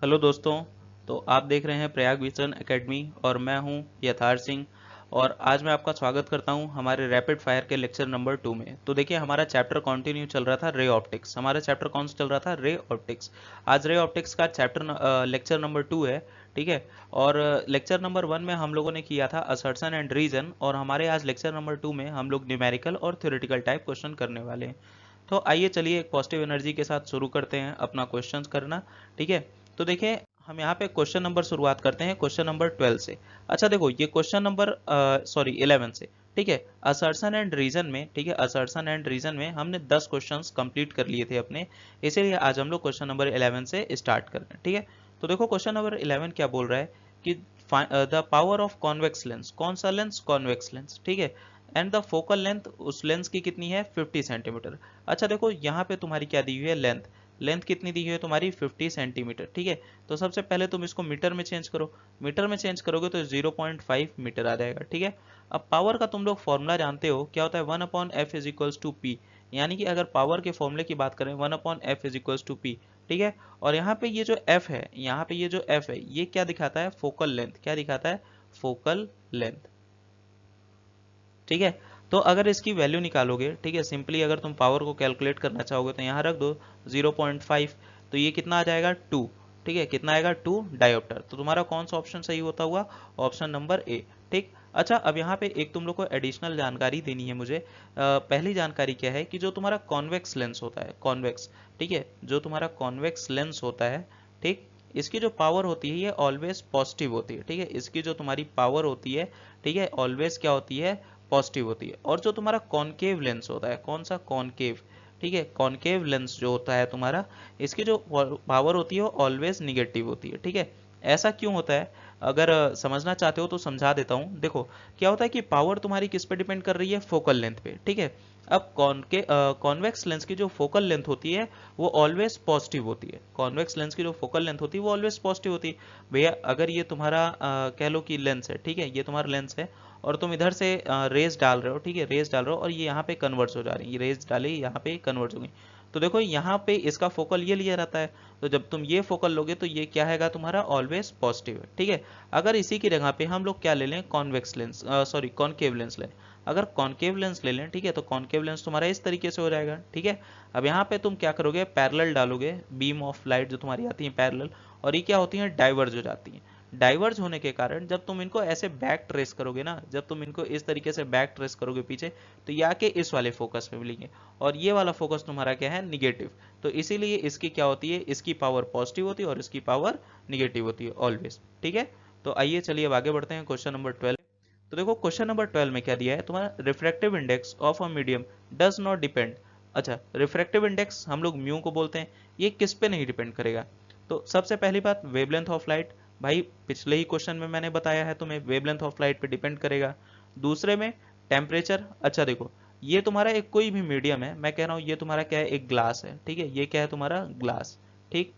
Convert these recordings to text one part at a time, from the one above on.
Hello दोस्तों। तो आप देख रहे हैं प्रयाग विजन एकेडमी और मैं हूं यथार्थ सिंह। और आज मैं आपका स्वागत करता हूं हमारे रैपिड फायर के लेक्चर नंबर 2 में। तो देखिए, हमारा चैप्टर कंटिन्यू चल रहा था रे ऑप्टिक्स। हमारा चैप्टर कौन सा चल रहा था? Ray optics. आज रे ऑप्टिक्स का लेक्चर नंबर 2 है। ठीक है। और लेक्चर नंबर 1 में हम लोगों ने किया था असर्शन एंड रीजन, और हमारे आज लेक्चर नंबर 2 में हम लोग न्यूमेरिकल और थ्योरेटिकल टाइप क्वेश्चन करने वाले हैं। तो आइए चलिए एक पॉजिटिव एनर्जी के साथ शुरू करते हैं अपना क्वेश्चंस करना। ठीक है। तो देखिए, हम यहाँ पे क्वेश्चन नंबर शुरुआत करते हैं क्वेश्चन नंबर 12 से। अच्छा देखो, ये क्वेश्चन नंबर 11 से। ठीक है। असर्शन एंड रीजन में, ठीक है, असर्शन एंड रीजन में हमने 10 क्वेश्चंस कंप्लीट कर लिए थे अपने। इसीलिए आज हम लोग क्वेश्चन नंबर 11 से स्टार्ट कर रहे हैं। ठीक है। तो देखो, क्वेश्चन नंबर 11 क्या बोल रहा है कि the power of convex lens. कौन सा लेंस? Convex lens. ठीक है। एंड द फोकल लेंथ उस लेंस की कितनी है? 50 सेंटीमीटर। अच्छा देखो, यहाँ पे तुम्हारी क्या दी हुई है? लेंथ। लेंथ कितनी दी हुई है तुम्हारी? 50 सेंटीमीटर। ठीक है। तो सबसे पहले तुम इसको मीटर में चेंज करो। मीटर में चेंज करोगे तो 0.5 मीटर आ जाएगा। ठीक है। अब पावर का तुम लोग फॉर्मूला जानते हो, क्या होता है? 1/f is equals to P. यानी कि अगर पावर के फॉर्मूले की बात करें, 1/f is equals to P. ठीक है। और यहाँ पे ये जो f है, यहाँ पे ये जो f है, ये क्या दिखाता है? Focal length. क्या दिखाता है? Focal length. ठीक है। तो अगर इसकी वैल्यू निकालोगे, ठीक है, सिंपली अगर तुम पावर को कैलकुलेट करना चाहोगे तो यहाँ रख दो 0.5। तो ये कितना आ जाएगा? 2। ठीक है। कितना आएगा? 2 डायोप्टर। तो तुम्हारा कौन सा ऑप्शन सही होता हुआ? Option number A. ठीक। अच्छा, अब यहाँ पे एक तुम लोग को एडिशनल जानकारी देनी है मुझे। पहली जानकारी क्या है कि जो तुम्हारा कॉन्वेक्स लेंस होता है, कॉन्वेक्स, ठीक है, जो तुम्हारा कॉन्वेक्स लेंस होता है, ठीक, इसकी जो पावर होती है ये ऑलवेज पॉजिटिव होती है। ठीक है। इसकी जो तुम्हारी पावर होती है, ठीक है, ऑलवेज क्या होती है? पॉजिटिव होती है। और जो तुम्हारा कॉनकेव लेंस होता है, कौन सा? कॉनकेव। ठीक है। कॉनकेव लेंस जो होता है तुम्हारा, इसकी जो पावर होती है वो ऑलवेज निगेटिव होती है। ठीक है। ऐसा क्यों होता है? अगर समझना चाहते हो तो समझा देता हूँ। देखो, क्या होता है कि पावर तुम्हारी किस पे डिपेंड कर रही है? फोकल लेंथ पे। ठीक है। अब कॉन्वेक्स लेंस की जो फोकल लेंथ होती है वो ऑलवेज पॉजिटिव होती है। कॉन्वेक्स लेंस की जो फोकल लेंथ होती है वो ऑलवेज पॉजिटिव होती है। भैया, अगर ये तुम्हारा कह लो कि लेंस है, ठीक है, ये तुम्हारा लेंस है, और तुम इधर से रेज डाल रहे हो, ठीक है, रेज डाल रहे हो, और ये यहाँ पे कन्वर्ट हो जा रही है, ये रेज डाली यहाँ पे कन्वर्ट हो गई। तो देखो, यहाँ पे इसका फोकल ये लिया रहता है। तो जब तुम ये फोकल लोगे तो ये क्या हैगा तुम्हारा? ऑलवेज पॉजिटिव है। ठीक है। अगर इसी की जगह पे हम लोग क्या ले लें? Convex lens, sorry, concave lens लें। अगर कॉनकेव लेंस ले लें, ठीक है, तो कॉनकेव लेंस तुम्हारा इस तरीके से हो जाएगा। ठीक है। अब यहाँ पे तुम क्या करोगे? पैरेलल डालोगे, बीम ऑफ लाइट जो तुम्हारी आती है पैरेलल, और ये क्या होती है? डाइवर्ज हो जाती है। डाइवर्ज होने के कारण जब तुम इनको ऐसे बैक ट्रेस करोगे ना, जब तुम इनको इस तरीके से बैक ट्रेस करोगे पीछे, तो ये आके इस वाले फोकस में मिलेंगे, और ये वाला फोकस तुम्हारा क्या है? निगेटिव। तो इसीलिए इसकी क्या होती है? इसकी पावर पॉजिटिव होती है और इसकी पावर निगेटिव होती है ऑलवेज। ठीक है। तो आइए चलिए अब आगे बढ़ते हैं क्वेश्चन नंबर 12। तो देखो, क्वेश्चन नंबर 12 में क्या दिया है तुम्हारा? Refractive index of a medium does not depend. अच्छा, रिफ्रैक्टिव इंडेक्स हम लोग म्यू को बोलते हैं, ये किस पे नहीं डिपेंड करेगा? तो सबसे पहली बात, वेवलेंथ ऑफ लाइट। भाई, पिछले ही क्वेश्चन में मैंने बताया है तुम्हें, वेवलेंथ ऑफ लाइट पे डिपेंड करेगा। दूसरे में टेम्परेचर। अच्छा देखो, ये तुम्हारा एक कोई भी मीडियम है, मैं कह रहा हूँ ये तुम्हारा क्या है? एक ग्लास है। ठीक है। ये क्या है तुम्हारा? ग्लास। ठीक।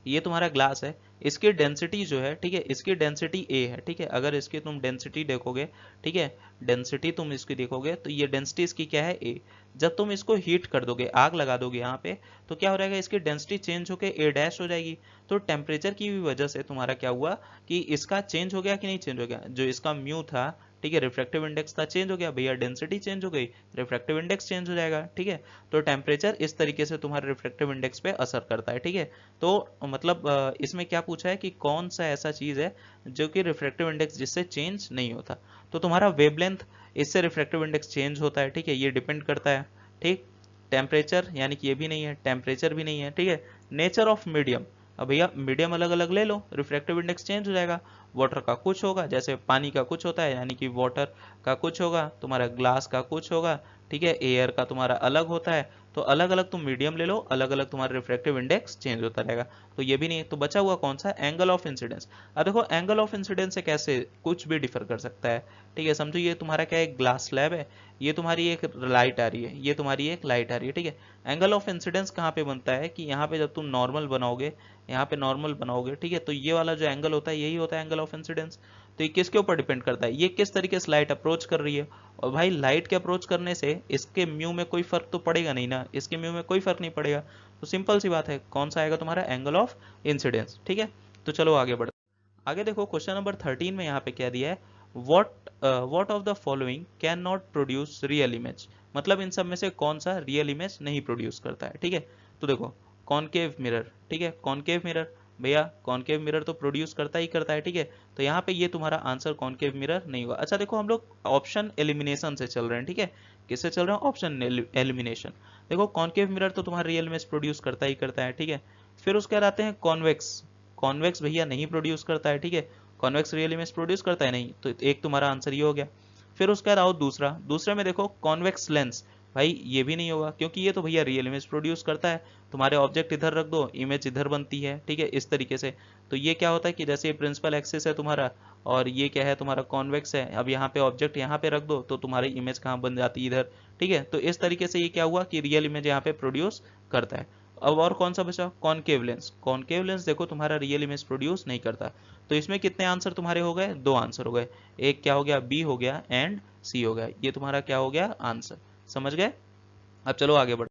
ये तुम्हारा ग्लास है। इसकी डेंसिटी जो है, ठीक है, इसकी डेंसिटी ए है। ठीक है। अगर इसकी तुम डेंसिटी देखोगे, ठीक है, डेंसिटी तुम इसकी देखोगे तो ये डेंसिटी इसकी क्या है? ए। जब तुम इसको हीट कर दोगे, आग लगा दोगे यहाँ पे, तो क्या हो जाएगा? इसकी डेंसिटी चेंज होके ए डैश हो जाएगी। तो टेम्परेचर की भी वजह से तुम्हारा क्या हुआ कि इसका चेंज हो गया कि नहीं चेंज हो गया? जो इसका म्यू था, ठीक है, रिफ्रैक्टिव इंडेक्स था, चेंज हो गया भैया। डेंसिटी चेंज हो गई, रिफ्रैक्टिव इंडेक्स चेंज हो जाएगा। ठीक है। तो टेम्परेचर इस तरीके से तुम्हारे रिफ्रैक्टिव इंडेक्स पे असर करता है। ठीक है। तो मतलब इसमें क्या पूछा है कि कौन सा ऐसा चीज है जो कि रिफ्रैक्टिव इंडेक्स जिससे चेंज नहीं होता? तो तुम्हारा वेवलेंथ, इससे रिफ्रैक्टिव इंडेक्स चेंज होता है। ठीक है। ये डिपेंड करता है। ठीक। टेम्परेचर, यानी कि ये भी नहीं है, टेम्परेचर भी नहीं है। ठीक है। Nature of medium. अब भैया, मीडियम अलग अलग ले लो, रिफ्रैक्टिव इंडेक्स चेंज हो जाएगा। वाटर का कुछ होगा, जैसे पानी का कुछ होता है, यानी कि वाटर का कुछ होगा, तुम्हारा ग्लास का कुछ होगा, ठीक है, एयर का तुम्हारा अलग होता है। तो अलग अलग तुम मीडियम ले लो, अलग अलग तुम्हारा रिफ्रैक्टिव इंडेक्स चेंज होता रहेगा। तो ये भी नहीं है, तो बचा हुआ कौन सा? Angle of incidence. अब देखो, एंगल ऑफ इंसिडेंस से कैसे कुछ भी डिफर कर सकता है। ठीक है। समझो, ये तुम्हारा क्या है? ग्लास स्लैब है, ये तुम्हारी एक लाइट आ रही है, ये तुम्हारी एक लाइट आ रही है। ठीक है। एंगल ऑफ इंसिडेंस कहाँ पे बनता है कि यहाँ पे जब तुम नॉर्मल बनाओगे, यहाँ पे नॉर्मल बनाओगे, ठीक है, तो ये वाला जो एंगल होता है यही होता है एंगल ऑफ इंसिडेंस। तो ये किसके ऊपर डिपेंड करता है? ये किस तरीके से लाइट अप्रोच कर रही है। और भाई, लाइट के अप्रोच करने से इसके म्यू में कोई फर्क तो पड़ेगा नहीं ना, इसके म्यू में कोई फर्क नहीं पड़ेगा। तो सिंपल सी बात है, कौन सा आएगा तुम्हारा, एंगल ऑफ इंसिडेंस। ठीक है, तो चलो आगे बढ़ते। आगे देखो क्वेश्चन नंबर 13 में यहाँ पे क्या दिया है, what of the following can not produce real image, मतलब इन सब में से कौन सा रियल इमेज नहीं प्रोड्यूस करता है। ठीक है, तो देखो कॉनकेव मिरर, ठीक है, कॉनकेव मिरर भैया, कॉनकेव मिरर तो प्रोड्यूस करता ही करता है। ठीक है, तो यहाँ पे ये तुम्हारा आंसर कॉनकेव मिरर नहीं होगा। अच्छा देखो हम लोग ऑप्शन एलिमिनेशन से चल रहे हैं। ठीक है, किससे चल रहे हैं, ऑप्शन एलिमिनेशन। देखो कॉनकेव मिरर तो तुम्हारा रियल इमेज प्रोड्यूस करता ही करता है। ठीक है, फिर उसके बाद आते हैं कॉन्वेक्स, कॉन्वेक्स भैया नहीं प्रोड्यूस करता है। ठीक है, कॉन्वेक्स रियल इमेज प्रोड्यूस करता है नहीं, तो एक तुम्हारा आंसर ये हो गया। फिर उसके बाद आओ दूसरा, दूसरे में देखो कॉन्वेक्स लेंस, भाई ये भी नहीं होगा क्योंकि ये तो भैया रियल इमेज प्रोड्यूस करता है। तुम्हारे ऑब्जेक्ट इधर रख दो, इमेज इधर बनती है। ठीक है, इस तरीके से। तो ये क्या होता है कि जैसे ये प्रिंसिपल एक्सिस है तुम्हारा और ये क्या है तुम्हारा कॉन्वेक्स है, अब यहाँ पे ऑब्जेक्ट यहाँ पे रख दो तो तुम्हारी इमेज कहाँ बन जाती है, इधर। ठीक है, तो इस तरीके से ये क्या हुआ कि रियल इमेज यहाँ पे प्रोड्यूस करता है। अब और कौन सा बचा, कॉनकेव लेंस, कॉनकेव लेंस देखो तुम्हारा रियल इमेज प्रोड्यूस नहीं करता। तो इसमें कितने आंसर तुम्हारे हो गए, दो आंसर हो गए। एक क्या हो गया, बी हो गया एंड सी हो गया, ये तुम्हारा क्या हो गया आंसर। समझ गए। अब चलो आगे बढ़ते हैं।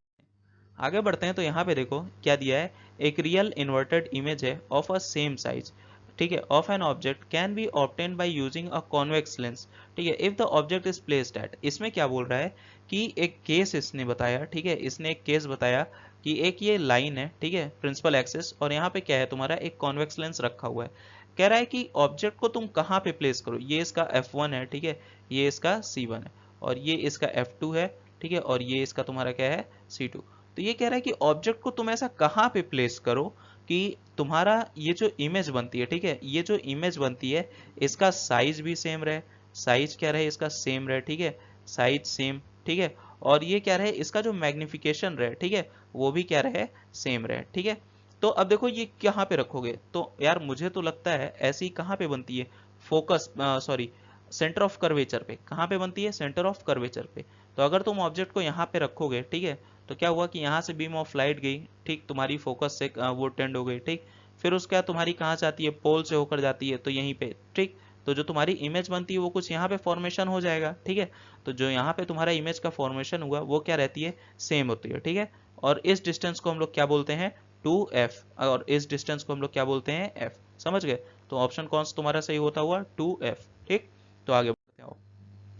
आगे बढ़ते हैं तो यहाँ पे देखो क्या दिया है, एक रियल इन्वर्टेड इमेज है ऑफ अ सेम साइज, ठीक है, of an object can be obtain by using a convex lens. ठीक है, if the object is placed at, इसमें क्या बोल रहा है कि एक केस इसने बताया। ठीक है, इसने एक केस बताया कि एक ये लाइन है, ठीक है, प्रिंसिपल एक्सिस, और यहाँ पे क्या है तुम्हारा एक कॉन्वेक्स लेंस रखा हुआ है। कह रहा है कि ऑब्जेक्ट को तुम कहाँ पे प्लेस करो, ये इसका F1 है, ठीक है, ये इसका C1 है, और ये इसका F2 है, ठीक है, और ये इसका तुम्हारा क्या है C2। तो ये कह रहा है कि ऑब्जेक्ट को तुम ऐसा कहाँ पे प्लेस करो कि तुम्हारा ये जो इमेज बनती है, ठीक है, ये जो इमेज बनती है इसका साइज भी सेम रहे, साइज क्या रहे इसका सेम रहे, ठीक है, साइज सेम, ठीक है, और ये क्या रहे इसका जो मैग्निफिकेशन रहे, ठीक है, वो भी क्या रहे, सेम रहे। ठीक है, तो अब देखो ये कहाँ पे रखोगे, तो यार मुझे तो लगता है ऐसी कहाँ पे बनती है, focus sorry centre of curvature पे, कहाँ पे बनती है, सेंटर ऑफ कर्वेचर पे। तो अगर तुम ऑब्जेक्ट को यहाँ पे रखोगे, ठीक है, तो क्या हुआ कि यहाँ से बीम ऑफ लाइट गई, ठीक, तुम्हारी फोकस से वो टेंड हो गई, ठीक, फिर उसके बाद तुम्हारी कहाँ जाती है, पोल से होकर जाती है, तो यहीं पे, ठीक, तो जो तुम्हारी इमेज बनती है वो कुछ यहाँ पे फॉर्मेशन हो जाएगा। ठीक है, तो जो यहाँ पे तुम्हारा इमेज का फॉर्मेशन हुआ वो क्या रहती है, सेम होती है। ठीक है, और इस डिस्टेंस को हम लोग क्या बोलते हैं, 2f, और इस डिस्टेंस को हम लोग क्या बोलते हैं, f। समझ गए, तो ऑप्शन कौन सा तुम्हारा सही होता हुआ, 2f। ठीक, तो आगे बढ़ते आओ।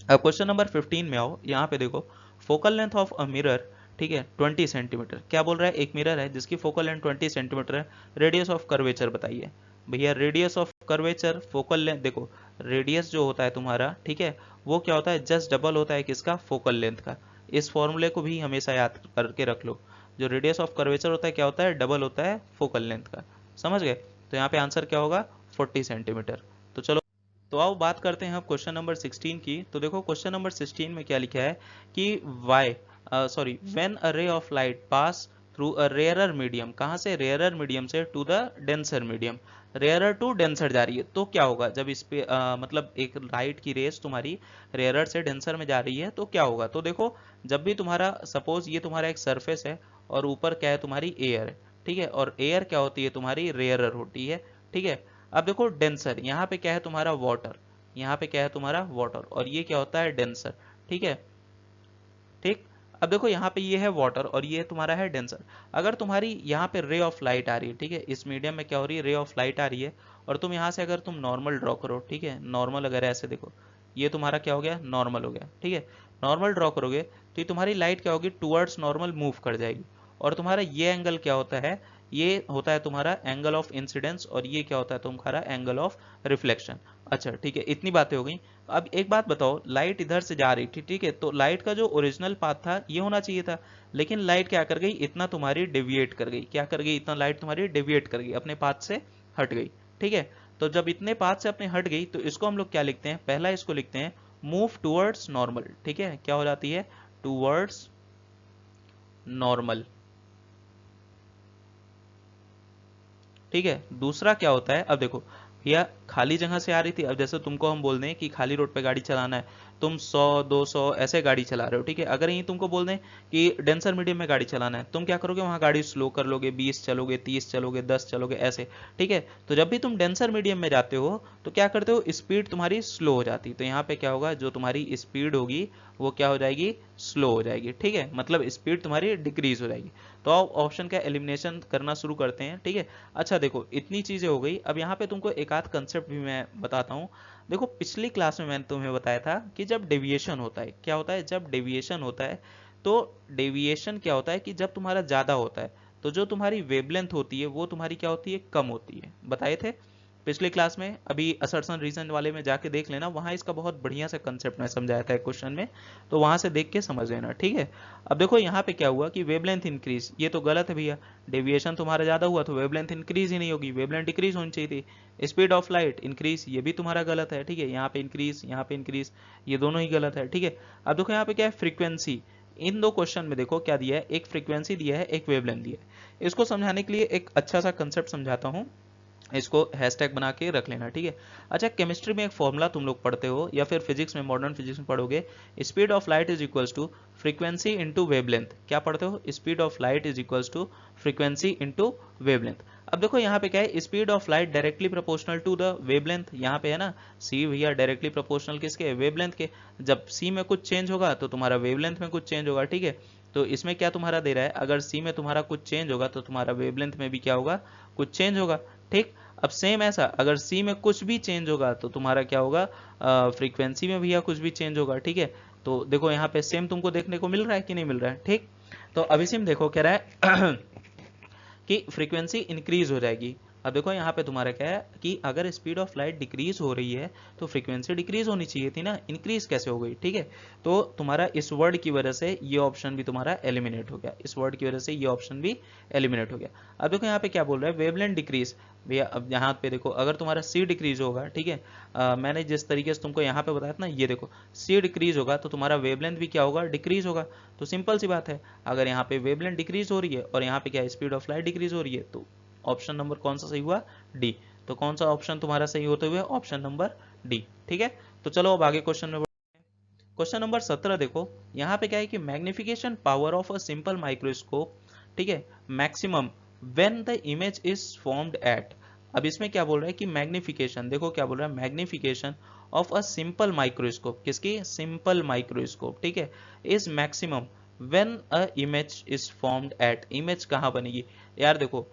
अब क्वेश्चन नंबर 15 में आओ, यहाँ पे देखो focal length of a mirror, ठीक है, 20 सेंटीमीटर। क्या बोल रहा है, एक मिरर है जिसकी फोकल लेंथ 20 सेंटीमीटर है, रेडियस ऑफ कर्वेचर बताइए। भैया radius of curvature, focal length, देखो रेडियस जो होता है तुम्हारा, ठीक है, वो क्या होता है, जस्ट डबल होता है किसका, फोकल लेंथ का। इस फॉर्मूले को भी हमेशा याद करके रख लो, जो रेडियस ऑफ कर्वेचर होता है क्या होता है, डबल होता है फोकल लेंथ का। समझ गए, तो यहाँ पे आंसर क्या होगा, 40 सेंटीमीटर। तो चलो, तो आओ बात करते हैं अब क्वेश्चन नंबर 16 की। तो देखो क्वेश्चन नंबर 16 में क्या लिखा है कि when a ray of light pass through a rarer medium, कहाँ से, रेयरर मीडियम से to the denser medium, rarer to denser जा रही है, तो क्या होगा जब इस पे मतलब एक लाइट की रेस तुम्हारी रेयरर से डेंसर में जा रही है तो क्या होगा। तो देखो जब भी तुम्हारा सपोज ये तुम्हारा एक सरफेस है और ऊपर क्या है तुम्हारी एयर है, ठीक है, और एयर क्या होती है तुम्हारी, रेयरर होती है। ठीक है, अब देखो डेंसर, यहाँ पे क्या है तुम्हारा वाटर, यहाँ पे क्या है तुम्हारा वाटर, और ये क्या होता है डेंसर। ठीक है, ठीक, अब देखो यहाँ पे ये है वाटर और ये तुम्हारा है डेंसर। अगर तुम्हारी यहाँ पे रे ऑफ लाइट आ रही है, ठीक है, इस मीडियम में क्या हो रही है, रे ऑफ लाइट आ रही है, और तुम यहाँ से अगर तुम नॉर्मल ड्रॉ करो, ठीक है, नॉर्मल अगर ऐसे देखो, ये तुम्हारा क्या हो गया, नॉर्मल हो गया। ठीक है, नॉर्मल ड्रॉ करोगे तो ये तुम्हारी लाइट क्या होगी, टूवर्ड्स नॉर्मल मूव कर जाएगी, और तुम्हारा ये एंगल क्या होता है, ये होता है तुम्हारा एंगल ऑफ इंसिडेंस, और ये क्या होता है तुम्हारा एंगल ऑफ रिफ्लेक्शन। अच्छा ठीक है, इतनी बातें हो गई। अब एक बात बताओ, लाइट इधर से जा रही थी, ठीक है, तो लाइट का जो ओरिजिनल पाथ था ये होना चाहिए था, लेकिन लाइट क्या कर गई, इतना तुम्हारी डेविएट कर गई, क्या कर गई, इतना लाइट तुम्हारी डेविएट कर गई, अपने पाथ से हट गई। ठीक है, तो जब इतने पाथ से अपने हट गई तो इसको हम लोग क्या लिखते हैं, पहला इसको लिखते हैं मूव टूवर्ड्स नॉर्मल। ठीक है, क्या हो जाती है, टूवर्ड्स नॉर्मल। ठीक है, दूसरा क्या होता है, अब देखो भैया खाली जगह से आ रही थी। अब जैसे तुमको हम बोल दें कि खाली रोड पे गाड़ी चलाना है, तुम 100-200 ऐसे गाड़ी चला रहे हो, ठीक है। अगर यहीं तुमको बोल दें कि डेंसर मीडियम में गाड़ी चलाना है, तुम क्या करोगे, वहां गाड़ी स्लो कर लोगे, 20 चलोगे, 30 चलोगे, 10 चलोगे, ऐसे, ठीक है। तो जब भी तुम डेंसर मीडियम में जाते हो तो क्या करते हो, स्पीड तुम्हारी स्लो हो जाती है। तो यहाँ पे क्या होगा, जो तुम्हारी स्पीड होगी वो क्या हो जाएगी, स्लो हो जाएगी, ठीक है। मतलब स्पीड तुम्हारी डिक्रीज हो जाएगी। तो आप ऑप्शन का एलिमिनेशन करना शुरू करते हैं, ठीक है। अच्छा देखो, इतनी चीजें हो गई। अब यहाँ पे तुमको एक आध कंसेप्ट भी मैं बताता हूँ। देखो, पिछली क्लास में मैंने तुम्हें बताया था कि जब डेविएशन होता है, क्या होता है, जब डेविएशन होता है, तो डेविएशन क्या होता है कि जब तुम्हारा ज्यादा होता है तो जो तुम्हारी वेवलेंथ होती है वो तुम्हारी क्या होती है, कम होती है। बताए थे पिछली क्लास में। अभी असर्शन रीजन वाले में जाके देख लेना, वहां इसका बहुत बढ़िया से कंसेप्ट मैं समझाया था एक क्वेश्चन में, तो वहां से देख के समझ लेना, ठीक है। अब देखो यहाँ पे क्या हुआ कि वेवलेंथ इंक्रीज, ये तो गलत है भैया। डेविएशन तुम्हारा ज्यादा हुआ तो वेवलेंथ इंक्रीज ही नहीं होगी, वेवलेंथ डिक्रीज होनी चाहिए थी। स्पीड ऑफ लाइट इंक्रीज, ये भी तुम्हारा गलत है, ठीक है। यहाँ पे इंक्रीज, यहाँ पे इंक्रीज, ये दोनों ही गलत है, ठीक है। अब देखो यहाँ पे क्या है, फ्रीक्वेंसी। इन दो क्वेश्चन में देखो क्या दिया है, एक फ्रीक्वेंसी दिया है, एक वेवलेंथ दिया है। इसको समझाने के लिए एक अच्छा सा कंसेप्ट समझाता हूँ, इसको हैशटैग बना के रख लेना, ठीक है। अच्छा, केमिस्ट्री में एक फॉर्मूला तुम लोग पढ़ते हो या फिर फिजिक्स में, मॉडर्न फिजिक्स में पढ़ोगे, speed of light is equals to frequency into wavelength. क्या पढ़ते हो, speed of light is equals to frequency into wavelength. अब देखो यहाँ पे क्या है, speed of light directly proportional to the wavelength, यहाँ पे है ना, सी भैया डायरेक्टली प्रोपोर्शनल किसके, वेवलेंथ के। जब सी में कुछ चेंज होगा तो तुम्हारा वेवलेंथ में कुछ चेंज होगा, ठीक है। तो इसमें क्या तुम्हारा दे रहा है, अगर सी में तुम्हारा कुछ चेंज होगा तो तुम्हारा वेवलेंथ में भी क्या होगा, कुछ चेंज होगा, ठीक। अब सेम ऐसा अगर सी में कुछ भी चेंज होगा तो तुम्हारा क्या होगा, फ्रीक्वेंसी में भी या कुछ भी चेंज होगा, ठीक है। तो देखो यहाँ पे सेम तुमको देखने को मिल रहा है कि नहीं मिल रहा है, ठीक। तो अभी सिम देखो कह रहा है कि फ्रीक्वेंसी इंक्रीज हो जाएगी। अब देखो यहाँ पे तुम्हारा क्या है कि अगर स्पीड ऑफ लाइट डिक्रीज हो रही है तो फ्रीक्वेंसी डिक्रीज होनी चाहिए थी ना, इंक्रीज कैसे हो गई, ठीक है। तो तुम्हारा इस वर्ड की वजह से ये ऑप्शन भी तुम्हारा एलिमिनेट हो गया, इस वर्ड की वजह से ये ऑप्शन भी एलिमिनेट हो गया। अब देखो यहाँ पे क्या बोल रहा है, वेवलेंथ डिक्रीज। भैया अब यहाँ पे देखो, अगर तुम्हारा सी डिक्रीज होगा, ठीक है, मैंने जिस तरीके से तुमको यहाँ पे बताया था ना, ये देखो सी डिक्रीज होगा तो तुम्हारा वेवलेंथ भी क्या होगा, डिक्रीज होगा। तो सिंपल सी बात है, अगर यहाँ पे वेवलेंथ डिक्रीज हो रही है और यहाँ पे क्या स्पीड ऑफ लाइट डिक्रीज हो रही है, तो ऑप्शन नंबर कौन सा सही हुआ, डी। तो कौन सा ऑप्शन तुम्हारा सही होते हुए, ऑप्शन नंबर डी, ठीक है। तो चलो अब आगे क्वेश्चन में बढ़ते हैं। क्वेश्चन नंबर 17 देखो, यहाँ पे क्या है कि magnification power of a simple microscope, ठीक है, maximum when the image is formed at. अब इसमें क्या बोल रहा है कि मैग्निफिकेशन, देखो क्या बोल रहा है, magnification of a simple microscope, किसकी, सिंपल माइक्रोस्कोप, ठीक है, is maximum when a image is formed at. Image कहाँ बनेगी यार, देखो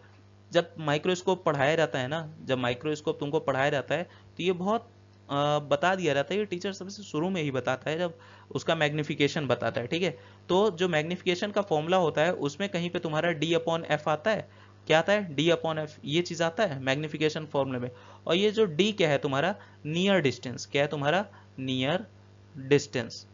जब माइक्रोस्कोप पढ़ाया जाता है ना, जब माइक्रोस्कोप तुमको पढ़ाया जाता है तो ये बहुत बता दिया जाता है, ये टीचर सबसे शुरू में ही बताता है जब उसका मैग्निफिकेशन बताता है, ठीक है। तो जो मैग्निफिकेशन का फॉर्मूला होता है उसमें कहीं पे तुम्हारा डी अपॉन एफ आता है, क्या आता है, डी अपॉन एफ, ये चीज आता है मैग्निफिकेशन फॉर्मूले में। और ये जो डी क्या है तुम्हारा, नियर डिस्टेंस, क्या है तुम्हारा, नियर डिस्टेंस,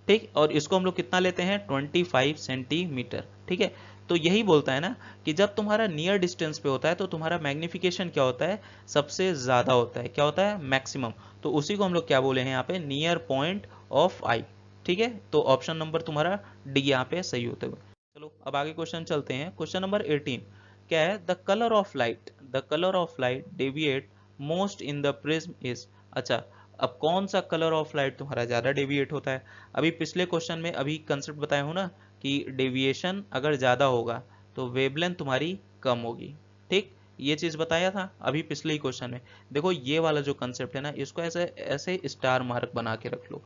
ठीक। और इसको हम लोग कितना लेते हैं, 25 सेंटीमीटर, ठीक है। तो यही बोलता है ना कि जब तुम्हारा नियर डिस्टेंस पे होता है तो तुम्हारा मैग्निफिकेशन क्या होता है, सबसे ज्यादा होता है, क्या होता है, मैक्सिमम। तो उसी को हम लोग क्या बोले हैं यहाँ पे, नियर पॉइंट ऑफ आई, ठीक है। तो ऑप्शन नंबर तुम्हारा डी यहाँ पे सही होते हुए। चलो अब आगे क्वेश्चन चलते हैं। क्वेश्चन नंबर 18 क्या है, the colour of light, the colour of light deviate most in the prism is. अच्छा, अब कौन सा कलर ऑफ लाइट तुम्हारा ज्यादा डेविएट होता है। अभी पिछले क्वेश्चन में अभी कंसेप्ट बताया हूं ना कि डेविएशन अगर ज्यादा होगा तो वेवलेंथ तुम्हारी कम होगी, ठीक। ये चीज बताया था अभी पिछले ही क्वेश्चन में। देखो ये वाला जो कंसेप्ट है ना, इसको ऐसे ऐसे स्टार मार्क बना के रख लो,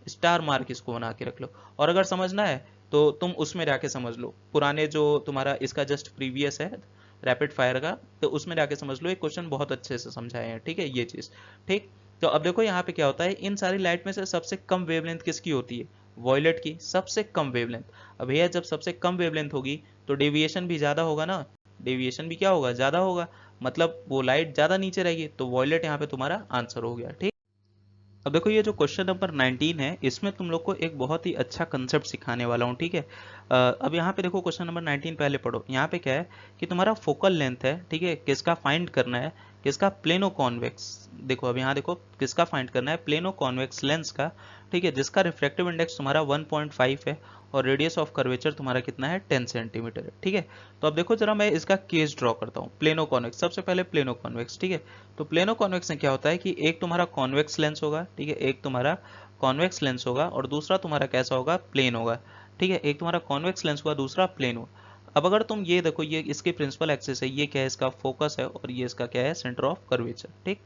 स्टार मार्क इसको बना के रख लो। और अगर समझना है तो तुम उसमें जाके समझ लो, पुराने जो तुम्हारा इसका जस्ट प्रीवियस है रैपिड फायर का, तो उसमें जाके समझ लो, एक क्वेश्चन बहुत अच्छे से समझाए हैं, ठीक है, ये चीज, ठीक। तो अब देखो यहाँ पे क्या होता है, इन सारी लाइट में से सबसे कम वेवलेंथ किसकी होती है, वॉयलेट की, सबसे कम वेवलेंथ। अब भैया जब सबसे कम वेवलेंथ होगी तो डेविएशन भी ज्यादा होगा ना, डेविएशन भी क्या होगा, ज्यादा होगा, मतलब वो लाइट ज्यादा नीचे रहेगी, तो वॉयलेट यहाँ पे तुम्हारा आंसर हो गया, ठीक। अब देखो ये जो क्वेश्चन नंबर 19 है, इसमें तुम लोग को एक बहुत ही अच्छा कंसेप्ट सिखाने वाला हूँ, ठीक है। अब यहाँ पे देखो क्वेश्चन नंबर 19 पहले पढ़ो। यहाँ पे क्या है कि तुम्हारा फोकल लेंथ है, ठीक है, किसका फाइंड करना है, किसका, प्लेनो कॉन्वेक्स। देखो अब यहाँ देखो किसका फाइंड करना है, प्लेनो कॉन्वेक्स लेंस का, ठीक है, जिसका रिफ्रैक्टिव इंडेक्स तुम्हारा 1.5 है और रेडियस ऑफ कर्वेचर तुम्हारा कितना है 10 सेंटीमीटर है। ठीक है, तो अब देखो जरा मैं इसका केस ड्रॉ करता हूँ। प्लेनो कॉन्वेक्स, सबसे पहले प्लेनो कॉन्वेक्स। ठीक है, तो प्लेनो कॉन्वेक्स में क्या होता है कि एक तुम्हारा कॉन्वेक्स लेंस होगा, ठीक है, एक तुम्हारा कॉन्वेक्स लेंस होगा और दूसरा तुम्हारा कैसा होगा, प्लेन होगा। ठीक है, एक तुम्हारा कॉन्वेक्स लेंस होगा, दूसरा प्लेन होगा। अब अगर तुम ये देखो, ये इसकी प्रिंसिपल एक्सिस है, ये क्या है, इसका फोकस है, और ये इसका क्या है, सेंटर ऑफ कर्वेचर। ठीक,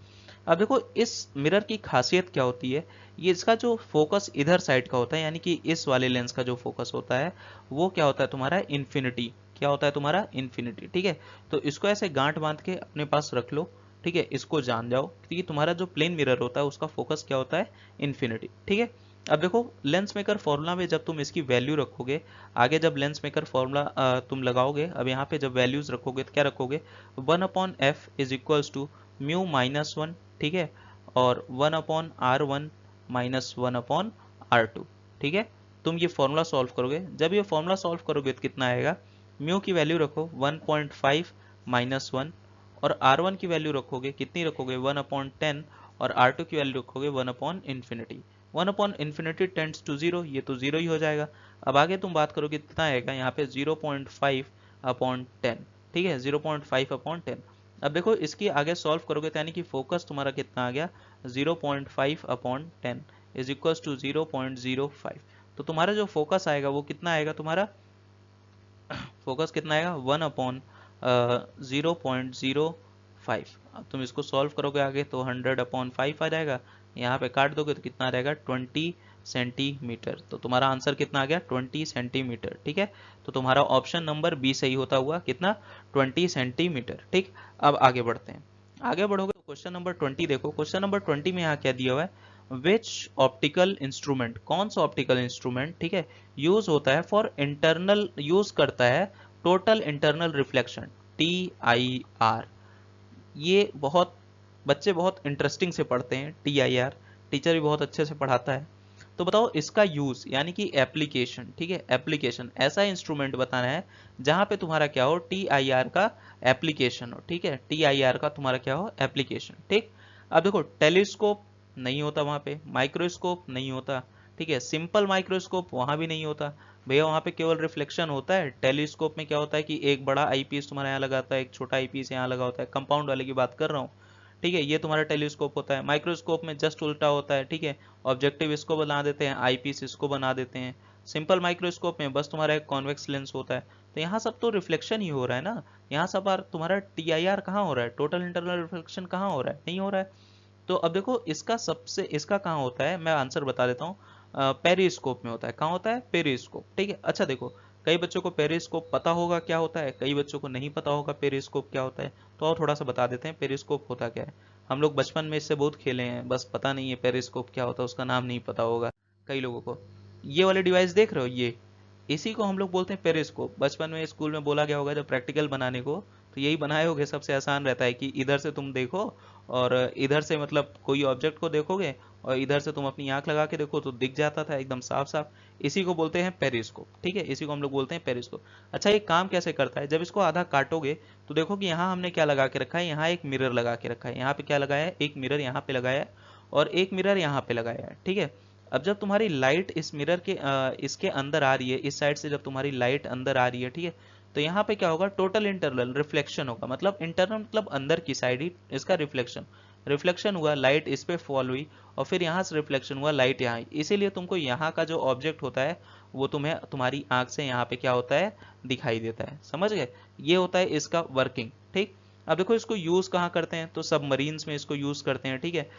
अब देखो इस मिरर की खासियत क्या होती है, ये इसका जो फोकस इधर साइड का होता है, यानी कि इस वाले लेंस का जो फोकस होता है वो क्या होता है तुम्हारा, इन्फिनिटी। क्या होता है तुम्हारा, इन्फिनिटी। ठीक है, तो इसको ऐसे गांठ बांध के अपने पास रख लो। ठीक है, इसको जान जाओ कि तुम्हारा जो प्लेन मिरर होता है उसका फोकस क्या होता है, इन्फिनिटी। ठीक है, अब देखो लेंस मेकर फॉर्मूला में जब तुम इसकी वैल्यू रखोगे, आगे जब लेंस मेकर फॉर्मूला तुम लगाओगे, अब यहाँ पे जब वैल्यूज रखोगे तो क्या रखोगे, 1/f is equals to mu minus 1। ठीक है, और 1/r1 माइनस 1/r2। ठीक है, तुम ये फॉर्मूला सॉल्व करोगे, जब ये फॉर्मूला सॉल्व करोगे तो कितना आएगा, म्यू की वैल्यू रखो 1.5 माइनस 1, और r1 की वैल्यू रखोगे, कितनी रखोगे, 1/10, और r2 की वैल्यू रखोगे 1/infinity। 1/infinity टेंड्स टू 0, ये तो 0 ही हो जाएगा। अब आगे तुम बात करोगे कितना आएगा, यहाँ पे 0.5/10। ठीक है, 0.5/10। अब देखो इसकी आगे सॉल्व करोगे तो यानी कि फोकस तुम्हारा कितना आ गया, 0.5/10 इज इक्वल टू 0.05। तो तुम्हारा जो फोकस आएगा वो कितना आएगा, तुम्हारा फोकस कितना आएगा, 1/0.05। अब तुम इसको सॉल्व करोगे आगे तो 100/5 आ जाएगा, यहाँ पे काट दोगे तो कितना रहेगा, 20 सेंटीमीटर। तो तुम्हारा आंसर कितना आ गया, 20 सेंटीमीटर। ठीक है, तो तुम्हारा ऑप्शन नंबर बी सही होता हुआ कितना, 20 सेंटीमीटर। ठीक, अब आगे बढ़ते हैं। आगे बढ़ोगे तो क्वेश्चन नंबर 20 देखो। क्वेश्चन नंबर 20 में यहाँ क्या दिया हुआ है, विच ऑप्टिकल इंस्ट्रूमेंट, कौन सा ऑप्टिकल इंस्ट्रूमेंट, ठीक है, यूज होता है फॉर इंटरनल, यूज करता है टोटल इंटरनल रिफ्लेक्शन, TIR। ये बहुत बच्चे बहुत इंटरेस्टिंग से पढ़ते हैं TIR, टीचर भी बहुत अच्छे से पढ़ाता है। तो बताओ इसका यूज यानी कि एप्लीकेशन। ठीक है, एप्लीकेशन, ऐसा इंस्ट्रूमेंट बताना है जहां पे तुम्हारा क्या हो, TIR का एप्लीकेशन हो। ठीक है, TIR का तुम्हारा क्या हो, एप्लीकेशन। ठीक, अब देखो टेलीस्कोप नहीं होता वहां पे, माइक्रोस्कोप नहीं होता। ठीक है, सिंपल माइक्रोस्कोप वहां भी नहीं होता भैया, वहां पे केवल रिफ्लेक्शन होता है। टेलीस्कोप में क्या होता है कि एक बड़ा आईपीस तुम्हारा यहाँ लगाता है, एक छोटा आईपीस यहाँ लगा होता है, कंपाउंड वाले की बात कर रहा हूँ। ठीक है, ये तुम्हारा टेलीस्कोप होता है। माइक्रोस्कोप में जस्ट उल्टा होता है। ठीक है, ऑब्जेक्टिव इसको बना देते हैं, आईपीस इसको बना देते हैं। सिंपल माइक्रोस्कोप में बस तुम्हारा एक कॉन्वेक्स लेंस होता है। तो यहाँ सब तो रिफ्लेक्शन ही हो रहा है ना, यहाँ सब तुम्हारा TIR कहाँ हो रहा है, टोटल इंटरनल रिफ्लेक्शन कहाँ हो रहा है, नहीं हो रहा है। तो अब देखो इसका सबसे, इसका कहाँ होता है, मैं आंसर बता देता हूँ, पेरिस्कोप में होता है। कहाँ होता है, पेरिस्कोप। ठीक है, अच्छा देखो कई बच्चों को पेरिस्कोप पता होगा क्या होता है, कई बच्चों को नहीं पता होगा पेरिस्कोप क्या होता है। तो और थोड़ा सा बता देते हैं पेरिस्कोप होता क्या है। हम लोग बचपन में इससे बहुत खेले हैं, बस पता नहीं है पेरिस्कोप क्या होता है, उसका नाम नहीं पता होगा कई लोगों को। ये वाले डिवाइस देख रहे हो, ये इसी को हम लोग बोलते हैं पेरिस्कोप। बचपन में स्कूल में बोला गया होगा जब प्रैक्टिकल बनाने को, तो यही बनाए होगे, सबसे आसान रहता है कि इधर से तुम देखो और इधर से मतलब कोई ऑब्जेक्ट को देखोगे और इधर से तुम अपनी आंख लगा के देखो तो दिख जाता था एकदम साफ साफ। इसी को बोलते हैं पेरिस्कोप। ठीक है, इसी को हम लोग बोलते हैं पेरिस्कोप। अच्छा ये काम कैसे करता है, जब इसको आधा काटोगे तो देखो कि यहाँ हमने क्या लगा के रखा है, यहाँ एक मिरर लगा के रखा है। यहाँ पे क्या लगाया है, एक मिरर यहाँ पे लगाया है और एक मिरर यहाँ पे लगाया है। ठीक है, अब जब तुम्हारी लाइट इस मिरर के इसके अंदर आ रही है, इस साइड से जब तुम्हारी लाइट अंदर आ रही है, ठीक है, तो यहाँ पे क्या होगा, टोटल इंटरनल रिफ्लेक्शन होगा। मतलब इंटरनल मतलब अंदर की साइड ही इसका रिफ्लेक्शन, रिफ्लेक्शन हुआ, लाइट इस पे फॉल हुई और फिर यहाँ से रिफ्लेक्शन हुआ, लाइट यहाँ। इसीलिए तुमको यहाँ का जो ऑब्जेक्ट होता है वो तुम्हें तुम्हारी आंख से यहाँ पे क्या होता है, दिखाई देता है। समझ गए, ये होता है इसका वर्किंग। ठीक, अब देखो इसको यूज कहाँ करते हैं, तो सबमरीन्स में इसको यूज करते हैं। ठीक है,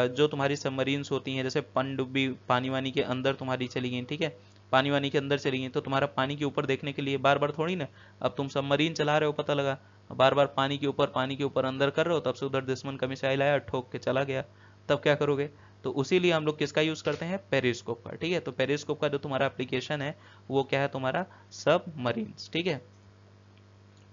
जो तुम्हारी सबमरीन्स होती हैं, जैसे पनडुब्बी पानी वानी के अंदर तुम्हारी चली गई, ठीक है, पानी वानी के अंदर चली गई, तो तुम्हारा पानी के ऊपर देखने के लिए बार बार थोड़ी ना, अब तुम सबमरीन चला रहे हो, पता लगा बार बार पानी के ऊपर अंदर कर रहे हो, तब से उधर दुश्मन का मिसाइल आया ठोक के चला गया, तब क्या करोगे। तो उसीलिए हम लोग किसका यूज करते हैं, पेरिस्कोप का। ठीक है, तो पेरिस्कोप का जो तुम्हारा एप्लीकेशन है वो क्या है, तुम्हारा सबमरीन्स। ठीक है,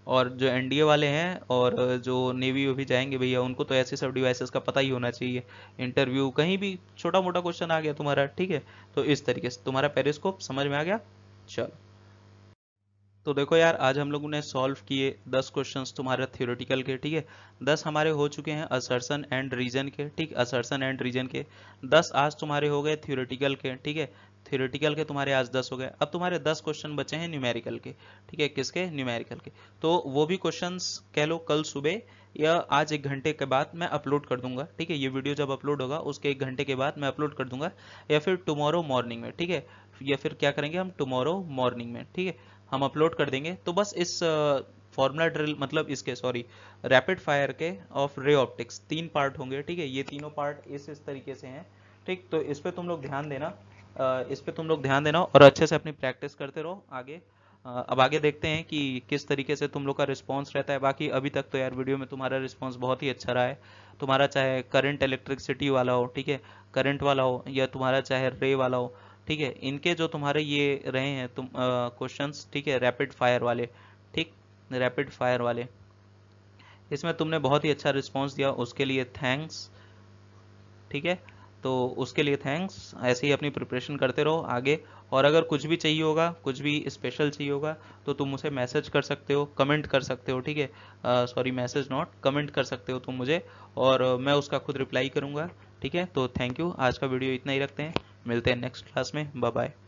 और जो NDA वाले हैं और जो नेवी भी जाएंगे भैया, उनको तो ऐसे सब डिवाइसेस का पता ही होना चाहिए। इंटरव्यू कहीं भी छोटा मोटा क्वेश्चन आ गया तुम्हारा, ठीक है, तो इस तरीके से तुम्हारा पेरिस्कोप समझ में आ गया। चलो, तो देखो यार आज हम लोगों ने सॉल्व किए 10 क्वेश्चंस तुम्हारे थ्योरेटिकल के। ठीक है, 10 हमारे हो चुके हैं असर्शन एंड रीजन के। ठीक, असर्शन एंड रीजन के 10 आज तुम्हारे हो गए थ्योरेटिकल के। ठीक है, थ्योरेटिकल के तुम्हारे आज 10 हो गए। अब तुम्हारे 10 क्वेश्चन बचे हैं न्यूमेरिकल के, ठीक है, किसके, न्यूमेरिकल के। तो वो भी क्वेश्चंस कह लो कल सुबह या आज 1 घंटे के बाद मैं अपलोड कर दूंगा, ठीक है। ये वीडियो जब अपलोड होगा उसके 1 घंटे के बाद मैं अपलोड कर दूंगा, या फिर टुमारो मॉर्निंग में, ठीक है, या फिर क्या करेंगे हम, टुमारो मॉर्निंग में, ठीक है, हम अपलोड कर देंगे। तो बस इस फॉर्मूला ड्रिल मतलब इसके सॉरी रैपिड फायर के ऑफ रे ऑप्टिक्स 3 पार्ट होंगे, ठीक है। ये तीनों पार्ट इस तरीके से हैं, ठीक। तो इस पे तुम लोग ध्यान देना, इस पे तुम लोग ध्यान देना और अच्छे से अपनी प्रैक्टिस करते रहो आगे। अब आगे देखते हैं कि किस तरीके से तुम लोग का रिस्पांस रहता है। बाकी अभी तक तो यार वीडियो में तुम्हारा रिस्पांस बहुत ही अच्छा रहा है। तुम्हारा चाहे करंट इलेक्ट्रिसिटी वाला हो, ठीक है, करंट वाला हो, या तुम्हारा चाहे रे वाला हो, ठीक है, इनके जो तुम्हारे ये रहे हैं तुम क्वेश्चंस, ठीक है, रैपिड फायर वाले, ठीक, रैपिड फायर वाले, इसमें तुमने बहुत ही अच्छा रिस्पांस दिया, उसके लिए थैंक्स, ठीक है। तो उसके लिए थैंक्स, ऐसे ही अपनी प्रिपरेशन करते रहो आगे। और अगर कुछ भी चाहिए होगा, कुछ भी स्पेशल चाहिए होगा, तो तुम मुझे मैसेज कर सकते हो, कमेंट कर सकते हो, ठीक है, सॉरी मैसेज नॉट, कमेंट कर सकते हो तुम मुझे, और मैं उसका खुद रिप्लाई करूंगा, ठीक है। तो थैंक यू, आज का वीडियो इतना ही रखते हैं, मिलते हैं नेक्स्ट क्लास में, बाय बाय।